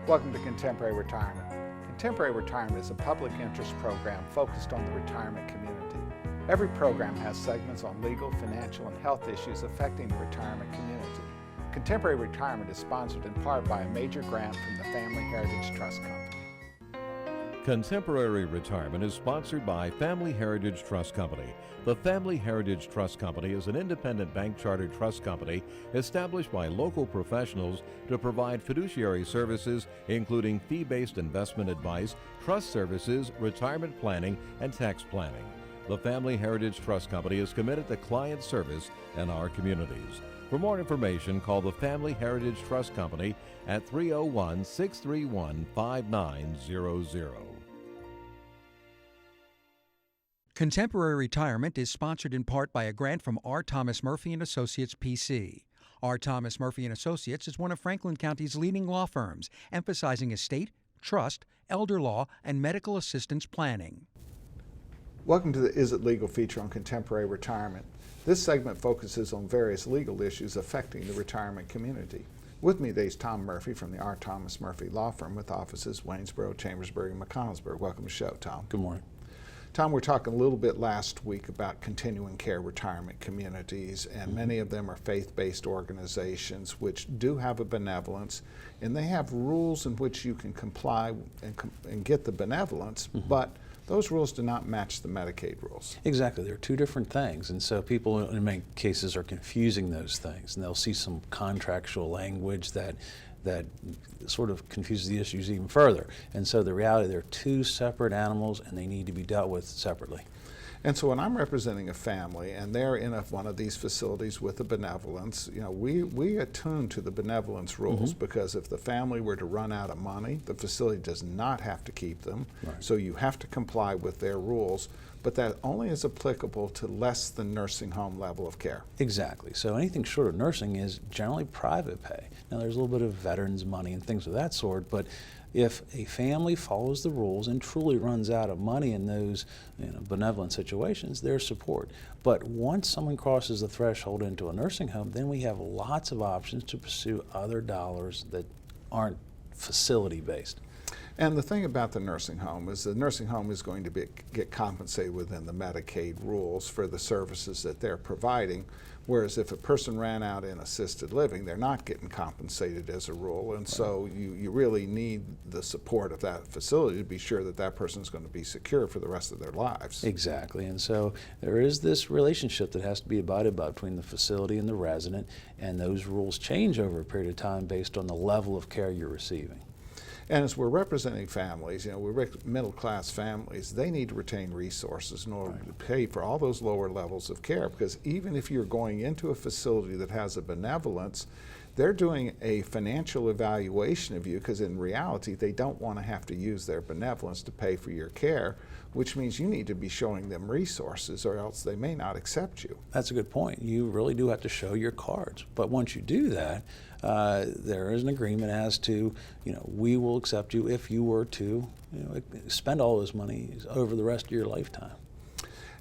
Welcome to Contemporary Retirement. Contemporary Retirement is a public interest program focused on the retirement community. Every program has segments on legal, financial, and health issues affecting the retirement community. Contemporary Retirement is sponsored in part by a major grant from the Family Heritage Trust Company. Contemporary Retirement is sponsored by Family Heritage Trust Company. The Family Heritage Trust Company is an independent bank chartered trust company established by local professionals to provide fiduciary services including fee-based investment advice, trust services, retirement planning, and tax planning. The Family Heritage Trust Company is committed to client service in our communities. For more information, call the Family Heritage Trust Company at 301-631-5900. Contemporary Retirement is sponsored in part by a grant from R. Thomas Murphy & Associates, P.C. R. Thomas Murphy & Associates is one of Franklin County's leading law firms, emphasizing estate, trust, elder law, and medical assistance planning. Welcome to the Is It Legal feature on Contemporary Retirement. This segment focuses on various legal issues affecting the retirement community. With me today is Tom Murphy from the R. Thomas Murphy Law Firm with offices Waynesboro, Chambersburg, and McConnellsburg. Welcome to the show, Tom. Good morning. Tom, we're talking a little bit last week about continuing care retirement communities, and many of them are faith-based organizations which do have a benevolence, and they have rules in which you can comply and get the benevolence, but those rules do not match the Medicaid rules. Exactly. They're two different things, and so people in many cases are confusing those things, and they'll see some contractual language that sort of confuses the issues even further. And so the reality, they're two separate animals and they need to be dealt with separately. And so when I'm representing a family and they're in one of these facilities with a benevolence, you know, we attune to the benevolence rules because if the family were to run out of money, the facility does not have to keep them. Right. So you have to comply with their rules, but that only is applicable to less than nursing home level of care. Exactly. So anything short of nursing is generally private pay. Now there's a little bit of veterans money and things of that sort, but if a family follows the rules and truly runs out of money in those benevolent situations, there's support. But once someone crosses the threshold into a nursing home, then we have lots of options to pursue other dollars that aren't facility-based. And the thing about the nursing home is going to get compensated within the Medicaid rules for the services that they're providing, whereas if a person ran out in assisted living, they're not getting compensated as a rule, and so you really need the support of that facility to be sure that that person is going to be secure for the rest of their lives. Exactly, and so there is this relationship that has to be abided by between the facility and the resident, and those rules change over a period of time based on the level of care you're receiving. And as we're representing families, we're middle-class families, they need to retain resources in order to pay for all those lower levels of care, because even if you're going into a facility that has a benevolence, they're doing a financial evaluation of you, because in reality they don't want to have to use their benevolence to pay for your care, which means you need to be showing them resources or else they may not accept you. That's a good point. You really do have to show your cards. But once you do that, there is an agreement as to, we will accept you if you were to spend all this money over the rest of your lifetime.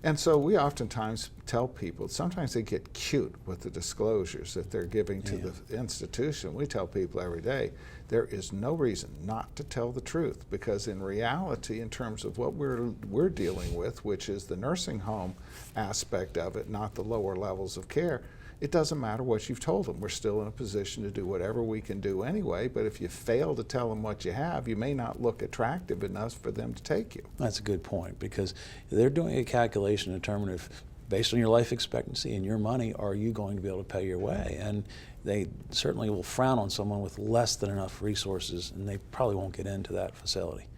And so we oftentimes tell people, sometimes they get cute with the disclosures that they're giving to the institution. We tell people every day, there is no reason not to tell the truth, because in reality, in terms of what we're dealing with, which is the nursing home aspect of it, not the lower levels of care, it doesn't matter what you've told them. We're still in a position to do whatever we can do anyway, but if you fail to tell them what you have, you may not look attractive enough for them to take you. That's a good point, because they're doing a calculation to determine if, based on your life expectancy and your money, are you going to be able to pay your way? And they certainly will frown on someone with less than enough resources, and they probably won't get into that facility.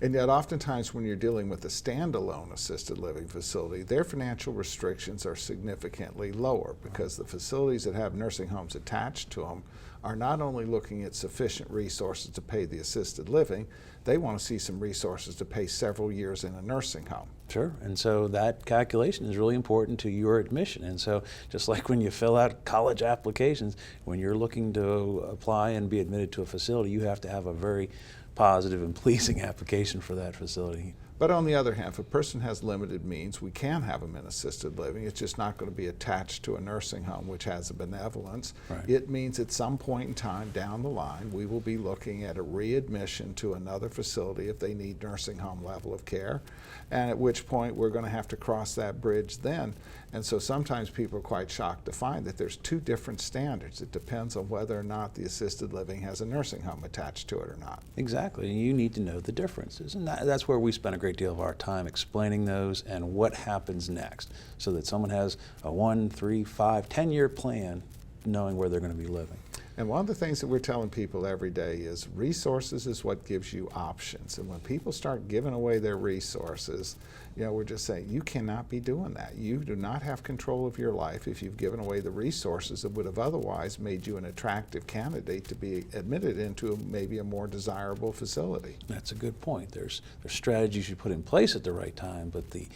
And yet oftentimes when you're dealing with a standalone assisted living facility, their financial restrictions are significantly lower, because the facilities that have nursing homes attached to them are not only looking at sufficient resources to pay the assisted living, they want to see some resources to pay several years in a nursing home. Sure, and so that calculation is really important to your admission. And so just like when you fill out college applications, when you're looking to apply and be admitted to a facility, you have to have a very positive and pleasing application for that facility. But on the other hand, if a person has limited means, we can have them in assisted living. It's just not going to be attached to a nursing home, which has a benevolence. Right. It means at some point in time down the line, we will be looking at a readmission to another facility if they need nursing home level of care, and at which point we're going to have to cross that bridge then. And so sometimes people are quite shocked to find that there's two different standards. It depends on whether or not the assisted living has a nursing home attached to it or not. Exactly, and you need to know the differences. And that's where we spend a great deal of our time explaining those and what happens next, so that someone has a 1, 3, 5, 10-year plan knowing where they're going to be living. And one of the things that we're telling people every day is resources is what gives you options. And when people start giving away their resources, we're just saying you cannot be doing that. You do not have control of your life if you've given away the resources that would have otherwise made you an attractive candidate to be admitted into maybe a more desirable facility. That's a good point. There's strategies you put in place at the right time, but the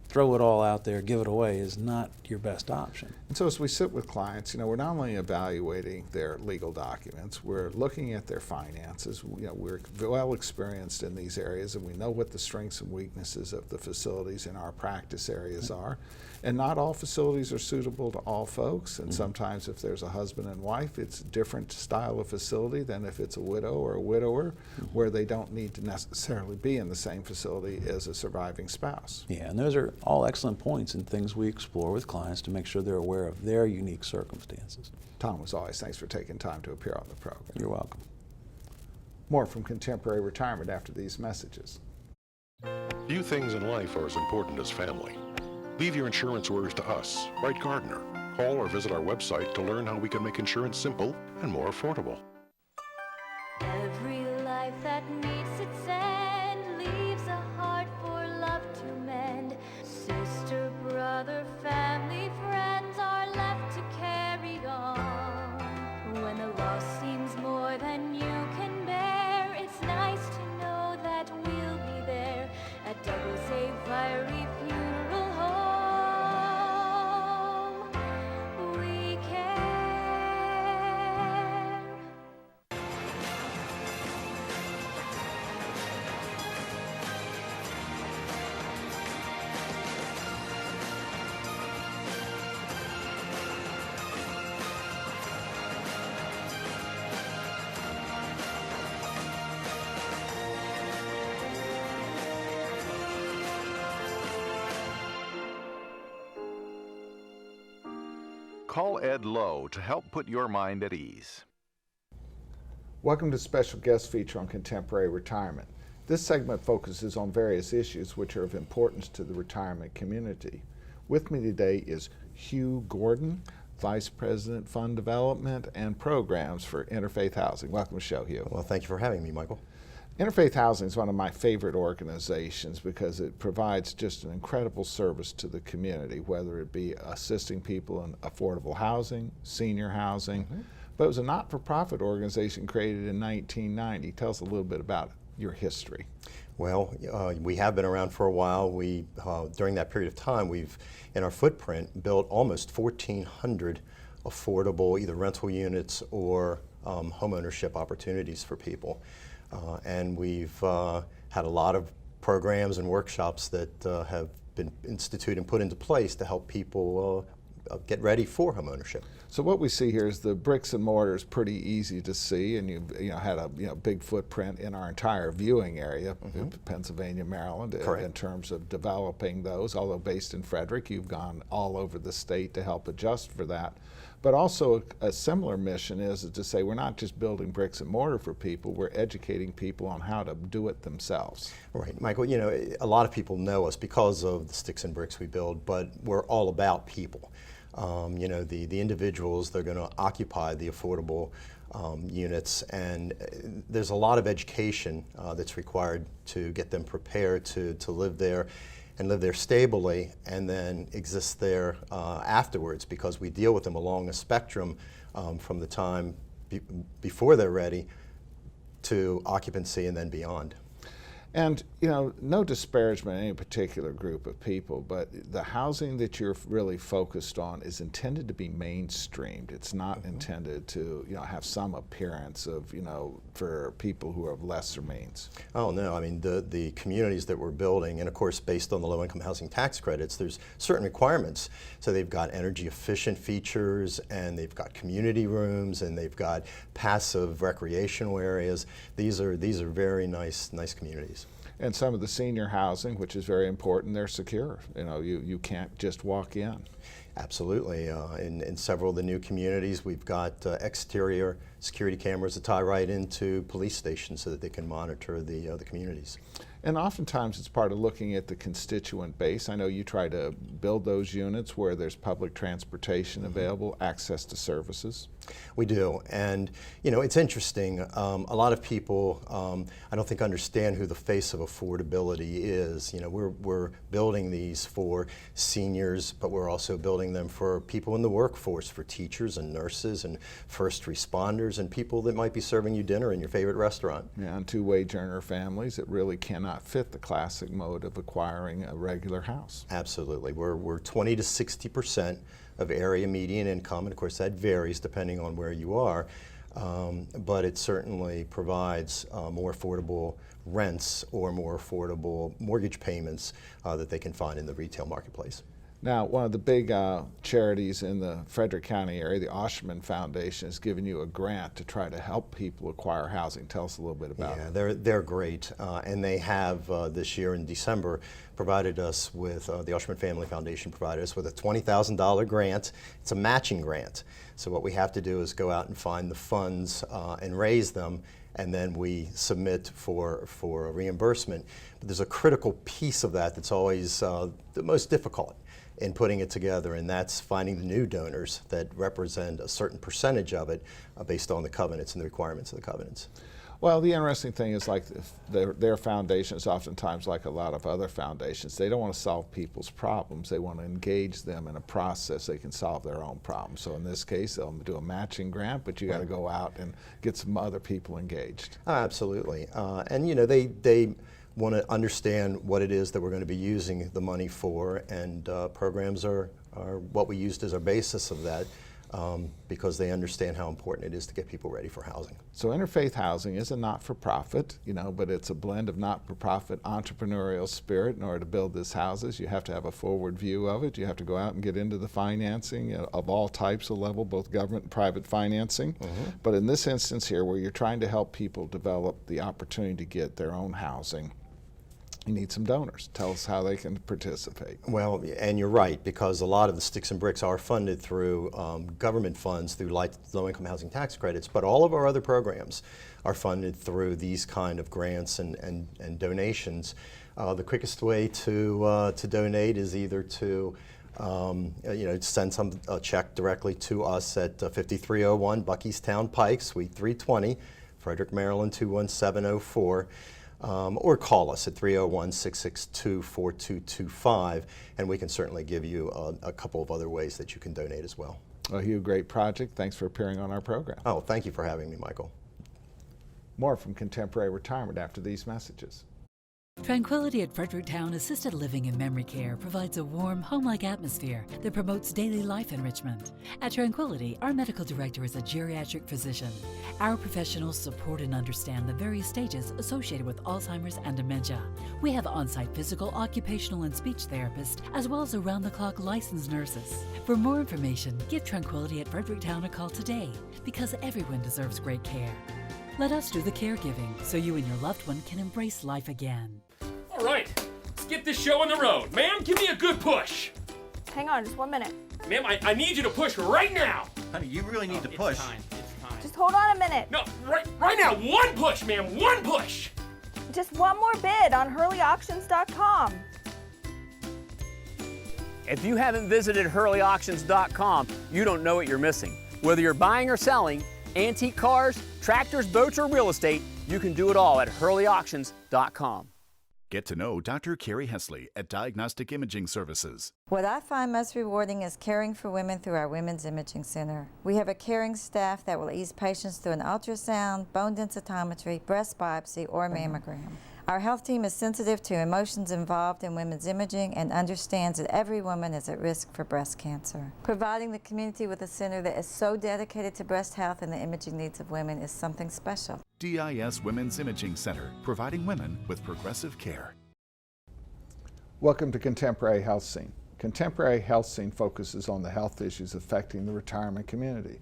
throw it all out there, give it away is not your best option. And so as we sit with clients, we're not only evaluating their legal documents, we're looking at their finances. We're well experienced in these areas, and we know what the strengths and weaknesses of the facilities in our practice areas are. And not all facilities are suitable to all folks, and sometimes if there's a husband and wife, it's a different style of facility than if it's a widow or a widower, where they don't need to necessarily be in the same facility as a surviving spouse. Yeah, and those are all excellent points and things we explore with clients to make sure they're aware of their unique circumstances. Tom, as always, thanks for taking time to appear on the program. You're welcome. More from Contemporary Retirement after these messages. Few things in life are as important as family. Leave your insurance worries to us. Write Gardner. Call or visit our website to learn how we can make insurance simple and more affordable. Every life that meets its end leaves a heart for love to mend. Sister, brother, family, friends are left to carry on. When the loss seems more than you can bear, it's nice to know that we'll be there at Double Safe Fiery Funeral Home. We care. Call Ed Lowe to help put your mind at ease. Welcome to special guest feature on Contemporary Retirement. This segment focuses on various issues which are of importance to the retirement community. With me today is Hugh Gordon, Vice President, Fund Development and Programs for Interfaith Housing. Welcome to the show, Hugh. Well, thank you for having me, Michael. Interfaith Housing is one of my favorite organizations because it provides just an incredible service to the community, whether it be assisting people in affordable housing, senior housing. But it was a not-for-profit organization created in 1990. Tell us a little bit about your history. Well, we have been around for a while. During that period of time, we've, in our footprint, built almost 1,400 affordable either rental units or home ownership opportunities for people. And we've had a lot of programs and workshops that have been instituted and put into place to help people get ready for home ownership. So what we see here is the bricks and mortar is pretty easy to see, and you've had a big footprint in our entire viewing area, Pennsylvania, Maryland, in terms of developing those. Although based in Frederick, you've gone all over the state to help adjust for that. But also a similar mission is to say we're not just building bricks and mortar for people, we're educating people on how to do it themselves. Right, Michael, a lot of people know us because of the sticks and bricks we build, but we're all about people. The individuals, they're going to occupy the affordable units, and there's a lot of education that's required to get them prepared to live there and live there stably and then exist there afterwards, because we deal with them along a spectrum from the time before they're ready to occupancy and then beyond. And, you know, no disparagement in any particular group of people, but the housing that you're really focused on is intended to be mainstreamed. It's not intended to, you know, have some appearance of, you know, for people who are of lesser means. Oh, no. I mean, the communities that we're building, and of course, based on the low-income housing tax credits, there's certain requirements. So they've got energy-efficient features, and they've got community rooms, and they've got passive recreational areas. These are very nice communities. And some of the senior housing, which is very important, they're secure. You know, you can't just walk in. Absolutely. In several of the new communities, we've got exterior security cameras that tie right into police stations so that they can monitor the communities. And oftentimes it's part of looking at the constituent base. I know you try to build those units where there's public transportation available, access to services. We do, and you know, it's interesting. A lot of people, I don't think, understand who the face of affordability is. You know, we're building these for seniors, but we're also building them for people in the workforce, for teachers and nurses and first responders and people that might be serving you dinner in your favorite restaurant. Yeah, and two-wage earner families that really cannot fit the classic mode of acquiring a regular house. Absolutely, we're 20 to 60% of area median income, and of course that varies depending on where you are, but it certainly provides more affordable rents or more affordable mortgage payments that they can find in the retail marketplace. Now, one of the big charities in the Frederick County area, the Oshman Foundation, has given you a grant to try to help people acquire housing. Tell us a little bit about it. Yeah, they're great, and they have this year in December provided us with, the Oshman Family Foundation provided us with a $20,000 grant. It's a matching grant. So what we have to do is go out and find the funds and raise them, and then we submit for a reimbursement. But there's a critical piece of that that's always the most difficult in putting it together, and that's finding the new donors that represent a certain percentage of it based on the covenants and the requirements of the covenants. Well, the interesting thing is, like, their foundation is oftentimes like a lot of other foundations. They don't want to solve people's problems. They want to engage them in a process they can solve their own problems. So in this case, they'll do a matching grant, but you got to go out and get some other people engaged. Absolutely, and you know, they want to understand what it is that we're going to be using the money for, and programs are what we used as our basis of that, because they understand how important it is to get people ready for housing. So Interfaith Housing is a not-for-profit, you know, but it's a blend of not-for-profit entrepreneurial spirit. In order to build these houses, you have to have a forward view of it. You have to go out and get into the financing of all types of level, both government and private financing. But in this instance here, where you're trying to help people develop the opportunity to get their own housing, you need some donors. Tell us how they can participate. Well, and you're right, because a lot of the sticks and bricks are funded through government funds, through low-income housing tax credits, but all of our other programs are funded through these kind of grants and donations. The quickest way to donate is either to send a check directly to us at 5301 Buckystown Pike, Suite 320, Frederick, Maryland 21704. Or call us at 301-662-4225, and we can certainly give you a couple of other ways that you can donate as well. Well, Hugh, great project. Thanks for appearing on our program. Oh, thank you for having me, Michael. More from Contemporary Retirement after these messages. Tranquility at Fredericktown Assisted Living and Memory Care provides a warm, home-like atmosphere that promotes daily life enrichment. At Tranquility, our medical director is a geriatric physician. Our professionals support and understand the various stages associated with Alzheimer's and dementia. We have on-site physical, occupational, and speech therapists, as well as around-the-clock licensed nurses. For more information, give Tranquility at Fredericktown a call today, because everyone deserves great care. Let us do the caregiving so you and your loved one can embrace life again. All right, let's get this show on the road. Ma'am, give me a good push. Hang on, just 1 minute. Ma'am, I need you to push right now. Honey, you really need to push. It's time. Just hold on a minute. No, right now, one push, ma'am, one push. Just one more bid on HurleyAuctions.com. If you haven't visited HurleyAuctions.com, you don't know what you're missing. Whether you're buying or selling, antique cars, tractors, boats, or real estate, you can do it all at HurleyAuctions.com. Get to know Dr. Carrie Hesley at Diagnostic Imaging Services. What I find most rewarding is caring for women through our Women's Imaging Center. We have a caring staff that will ease patients through an ultrasound, bone densitometry, breast biopsy, or mammogram. Our health team is sensitive to emotions involved in women's imaging and understands that every woman is at risk for breast cancer. Providing the community with a center that is so dedicated to breast health and the imaging needs of women is something special. DIS Women's Imaging Center, providing women with progressive care. Welcome to Contemporary Health Scene. Contemporary Health Scene focuses on the health issues affecting the retirement community.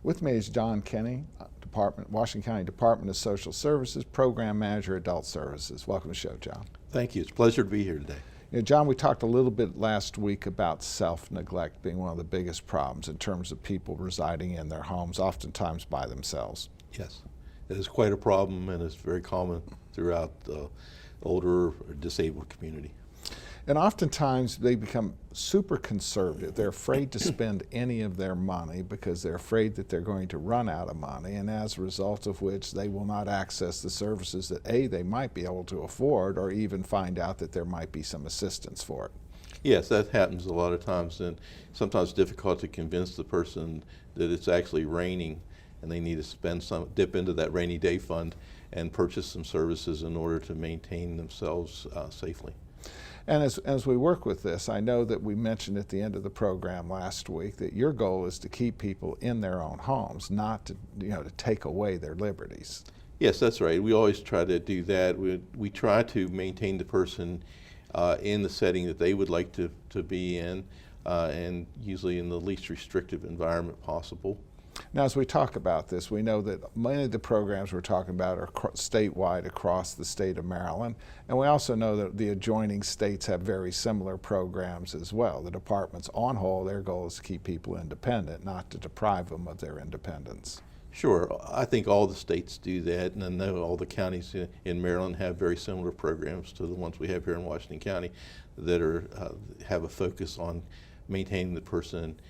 With me is John Kenny, Washington County Department of Social Services, Program Manager, Adult Services. Welcome to the show, John. Thank you. It's a pleasure to be here today. You know, John, we talked a little bit last week about self-neglect being one of the biggest problems in terms of people residing in their homes, oftentimes by themselves. Yes, it is quite a problem, and it's very common throughout the older or disabled community. And oftentimes they become super conservative. They're afraid to spend any of their money because they're afraid that they're going to run out of money, and as a result of which they will not access the services that A, they might be able to afford, or even find out that there might be some assistance for it. Yes, that happens a lot of times, and sometimes it's difficult to convince the person that it's actually raining and they need to spend some, dip into that rainy day fund and purchase some services in order to maintain themselves safely. And as we work with this, I know that we mentioned at the end of the program last week that your goal is to keep people in their own homes, not to, to take away their liberties. Yes, that's right. We always try to do that. We try to maintain the person in the setting that they would like to be in, and usually in the least restrictive environment possible. Now, as we talk about this, we know that many of the programs we're talking about are statewide across the state of Maryland, and we also know that the adjoining states have very similar programs as well. The departments, on whole, their goal is to keep people independent, not to deprive them of their independence. Sure, I think all the states do that, and I know all the counties in Maryland have very similar programs to the ones we have here in Washington County that have a focus on maintaining the person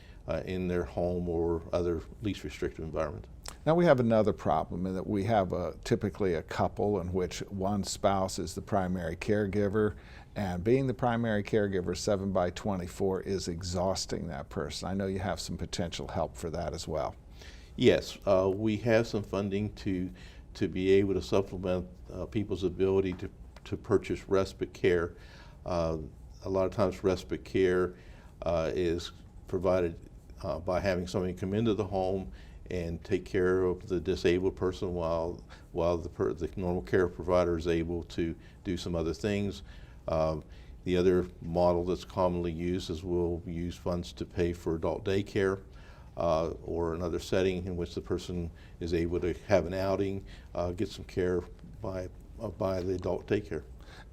in their home or other least restrictive environment. Now we have another problem in that we have typically a couple in which one spouse is the primary caregiver, and being the primary caregiver 7/24 is exhausting that person. I know you have some potential help for that as well. Yes, we have some funding to be able to supplement people's ability to purchase respite care. A lot of times respite care is provided by having somebody come into the home and take care of the disabled person while the normal care provider is able to do some other things. The other model that's commonly used is we'll use funds to pay for adult daycare or another setting in which the person is able to have an outing, get some care by the adult daycare.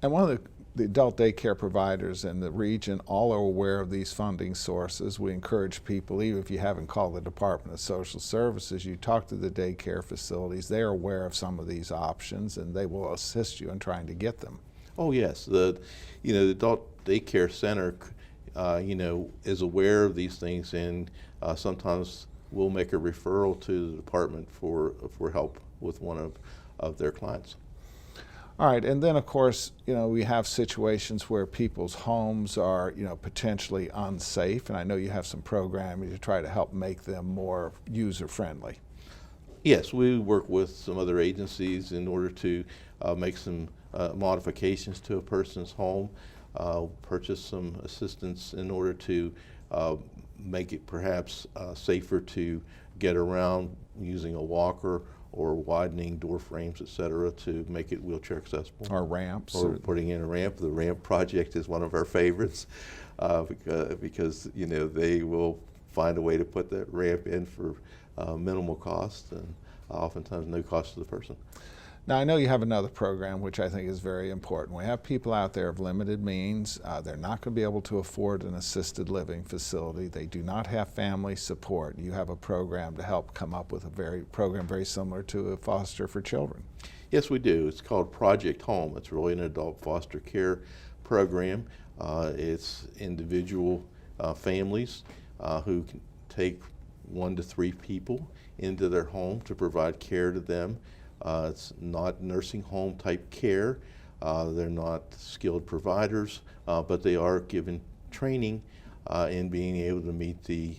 And one of the adult daycare providers in the region all are aware of these funding sources. We encourage people, even if you haven't called the Department of Social Services, you talk to the daycare facilities. They're aware of some of these options, and they will assist you in trying to get them. Oh yes, the adult daycare center is aware of these things, and sometimes we'll make a referral to the department for help with one of their clients. All right, and then of course, we have situations where people's homes are, potentially unsafe, and I know you have some programming to try to help make them more user-friendly. Yes, we work with some other agencies in order to make some modifications to a person's home, purchase some assistance in order to make it perhaps safer to get around using a walker, or widening door frames, etc., to make it wheelchair accessible. Or ramps. Or putting in a ramp. The ramp project is one of our favorites because they will find a way to put that ramp in for minimal cost and oftentimes no cost to the person. Now I know you have another program which I think is very important. We have people out there of limited means. They're not going to be able to afford an assisted living facility. They do not have family support. You have a program to help come up with a program very similar to a foster for children. Yes, we do. It's called Project Home. It's really an adult foster care program. It's individual families who can take 1 to 3 people into their home to provide care to them. It's not nursing home type care. They're not skilled providers, but they are given training in being able to meet the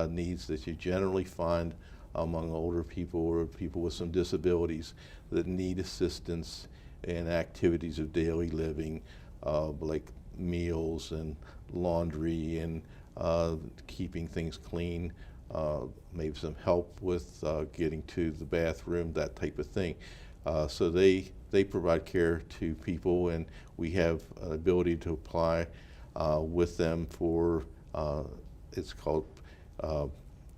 needs that you generally find among older people or people with some disabilities that need assistance in activities of daily living, like meals and laundry and keeping things clean, maybe some help with getting to the bathroom, that type of thing. So they provide care to people, and we have an ability to apply with them for, it's called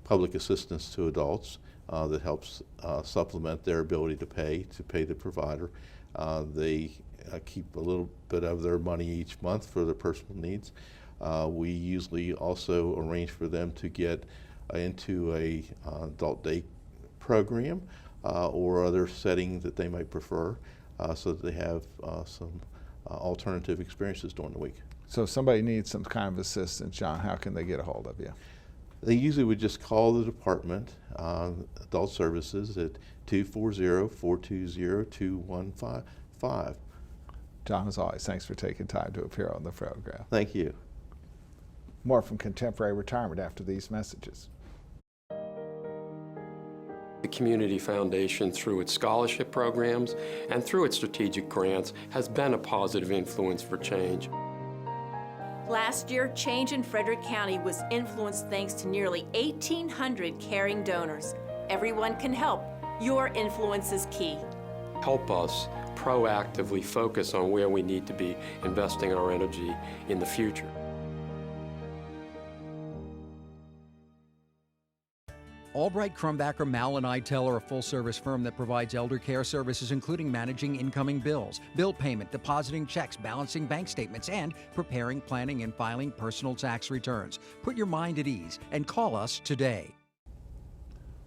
public assistance to adults, that helps supplement their ability to pay the provider. They keep a little bit of their money each month for their personal needs. We usually also arrange for them to get into a adult day program or other setting that they might prefer, so that they have some alternative experiences during the week. So if somebody needs some kind of assistance, John, how can they get a hold of you? They usually would just call the department, Adult Services, at 240-420-2155. John, as always, thanks for taking time to appear on the program. Thank you. More from Contemporary Retirement after these messages. The Community Foundation, through its scholarship programs and through its strategic grants, has been a positive influence for change. Last year, change in Frederick County was influenced thanks to nearly 1,800 caring donors. Everyone can help. Your influence is key. Help us proactively focus on where we need to be investing our energy in the future. Albright, Crumbacher, Mal & Idell are a full-service firm that provides elder care services including managing incoming bills, bill payment, depositing checks, balancing bank statements, and preparing, planning, and filing personal tax returns. Put your mind at ease and call us today.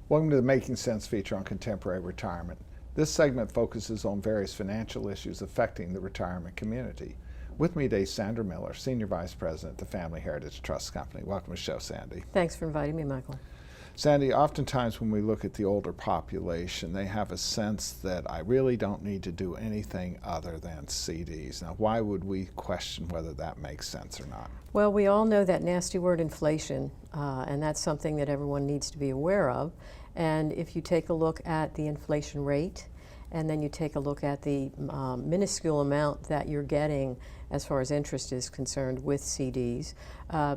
Welcome to the Making Sense feature on Contemporary Retirement. This segment focuses on various financial issues affecting the retirement community. With me today, Sandra Miller, Senior Vice President at the Family Heritage Trust Company. Welcome to the show, Sandy. Thanks for inviting me, Michael. Sandy, oftentimes when we look at the older population, they have a sense that I really don't need to do anything other than CDs. Now, why would we question whether that makes sense or not? Well, we all know that nasty word inflation, and that's something that everyone needs to be aware of. And if you take a look at the inflation rate, and then you take a look at the minuscule amount that you're getting as far as interest is concerned with CDs,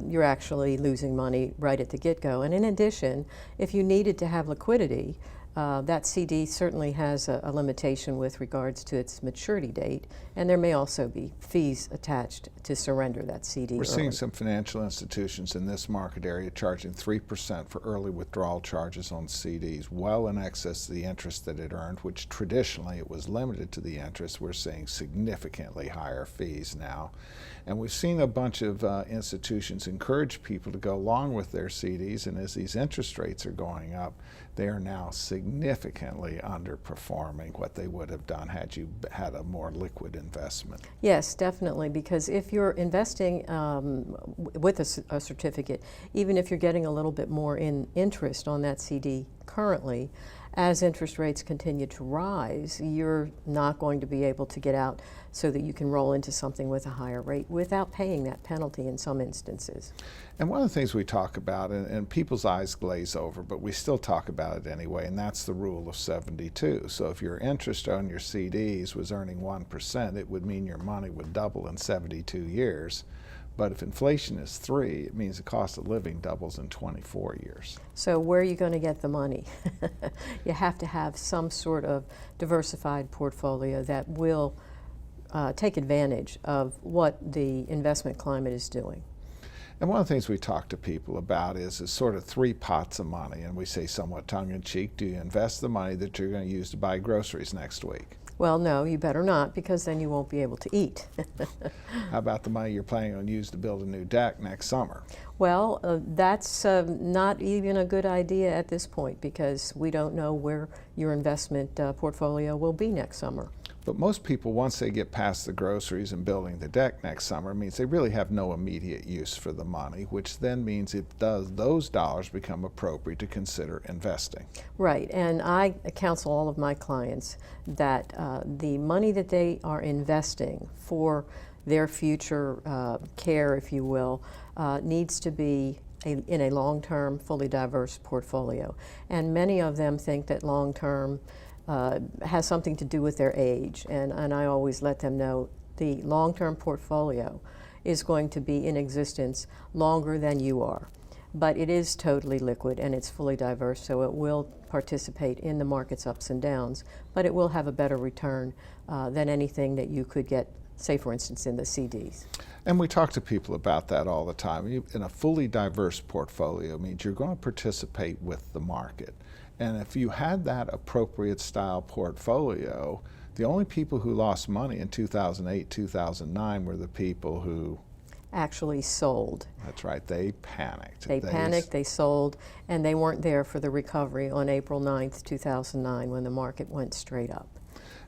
you're actually losing money right at the get-go. And in addition, if you needed to have liquidity, that CD certainly has a limitation with regards to its maturity date, and there may also be fees attached to surrender that CD. We're seeing some financial institutions in this market area charging 3% for early withdrawal charges on CDs, well in excess of the interest that it earned, which traditionally it was limited to the interest. We're seeing significantly higher fees now. And we've seen a bunch of institutions encourage people to go along with their CDs, and as these interest rates are going up, they are now significantly underperforming what they would have done had you had a more liquid investment. Yes, definitely, because if you're investing with a certificate, even if you're getting a little bit more in interest on that CD currently, as interest rates continue to rise, you're not going to be able to get out so that you can roll into something with a higher rate without paying that penalty in some instances. And one of the things we talk about, and people's eyes glaze over, but we still talk about it anyway, and that's the rule of 72. So if your interest on your CDs was earning 1%, it would mean your money would double in 72 years. But if inflation is 3, it means the cost of living doubles in 24 years. So where are you going to get the money? You have to have some sort of diversified portfolio that will take advantage of what the investment climate is doing. And one of the things we talk to people about is sort of 3 pots of money, and we say somewhat tongue-in-cheek, do you invest the money that you're going to use to buy groceries next week? Well, no, you better not, because then you won't be able to eat. How about the money you're planning on using to build a new deck next summer? Well, that's not even a good idea at this point, because we don't know where your investment portfolio will be next summer. But most people, once they get past the groceries and building the deck next summer, means they really have no immediate use for the money, which then means those dollars become appropriate to consider investing. Right, and I counsel all of my clients that the money that they are investing for their future care, if you will, needs to be in a long-term, fully diverse portfolio. And many of them think that long-term has something to do with their age, and I always let them know the long-term portfolio is going to be in existence longer than you are. But it is totally liquid and it's fully diverse, so it will participate in the market's ups and downs, but it will have a better return than anything that you could get, say for instance, in the CDs. And we talk to people about that all the time. In a fully diverse portfolio means you're going to participate with the market. And if you had that appropriate style portfolio, the only people who lost money in 2008, 2009 were the people who actually sold. That's right, they panicked. They panicked, they sold, and they weren't there for the recovery on April 9th, 2009 when the market went straight up.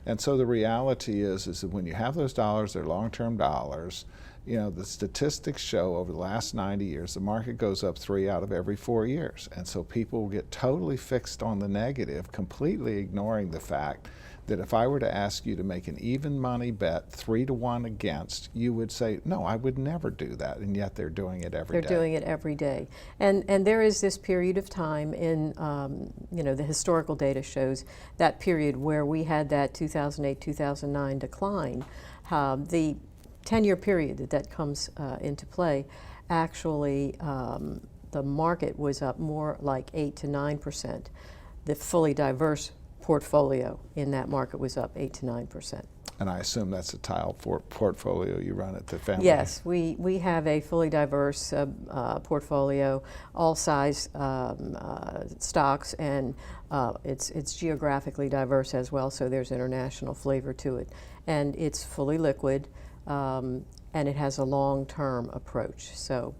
And so the reality is that when you have those dollars, they're long-term dollars. You know, the statistics show over the last 90 years, the market goes up 3 out of every 4 years. And so people will get totally fixed on the negative, completely ignoring the fact that if I were to ask you to make an even money bet 3-to-1 against, you would say, no, I would never do that. And yet they're doing it every day. They're doing it every day. And there is this period of time in, you know, the historical data shows that period where we had that 2008-2009 decline. The 10-year period that comes into play, actually the market was up more like 8 to 9%. The fully diverse portfolio in that market was up 8 to 9%. And I assume that's a tile portfolio you run at the family? Yes, we have a fully diverse portfolio, all size stocks, and it's geographically diverse as well, so there's international flavor to it. And it's fully liquid, and it has a long-term approach. So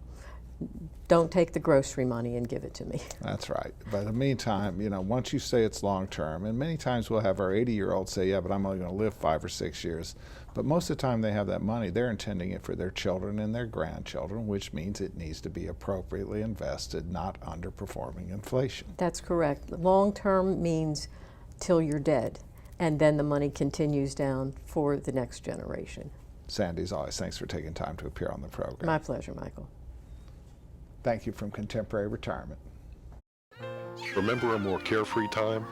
don't take the grocery money and give it to me. That's right. But in the meantime, you know, once you say it's long-term, and many times we'll have our 80-year-olds say, yeah, but I'm only going to live 5 or 6 years. But most of the time they have that money, they're intending it for their children and their grandchildren, which means it needs to be appropriately invested, not underperforming inflation. That's correct. Long-term means till you're dead, and then the money continues down for the next generation. Sandy, as always, thanks for taking time to appear on the program. My pleasure, Michael. Thank you from Contemporary Retirement. Remember a more carefree time?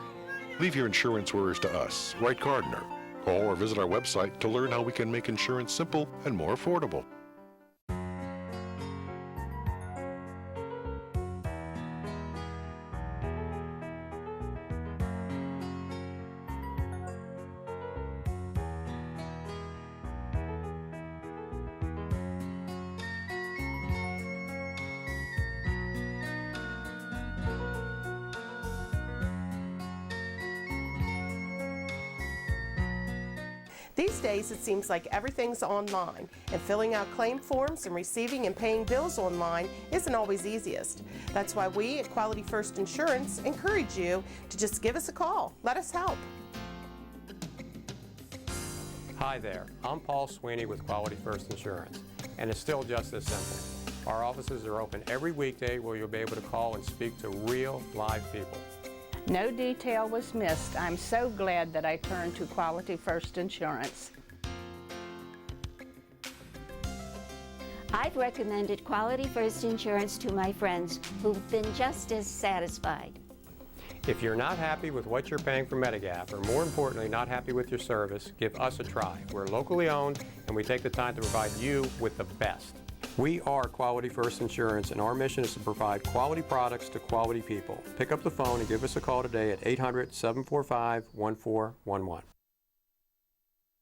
Leave your insurance worries to us. Write Gardner. Call or visit our website to learn how we can make insurance simple and more affordable. These days, it seems like everything's online, and filling out claim forms and receiving and paying bills online isn't always easiest. That's why we at Quality First Insurance encourage you to just give us a call. Let us help. Hi there, I'm Paul Sweeney with Quality First Insurance, and it's still just this simple. Our offices are open every weekday where you'll be able to call and speak to real, live people. No detail was missed. I'm so glad that I turned to Quality First Insurance. I've recommended Quality First Insurance to my friends who've been just as satisfied. If you're not happy with what you're paying for Medigap, or more importantly, not happy with your service, give us a try. We're locally owned, and we take the time to provide you with the best. We are Quality First Insurance, and our mission is to provide quality products to quality people. Pick up the phone and give us a call today at 800-745-1411.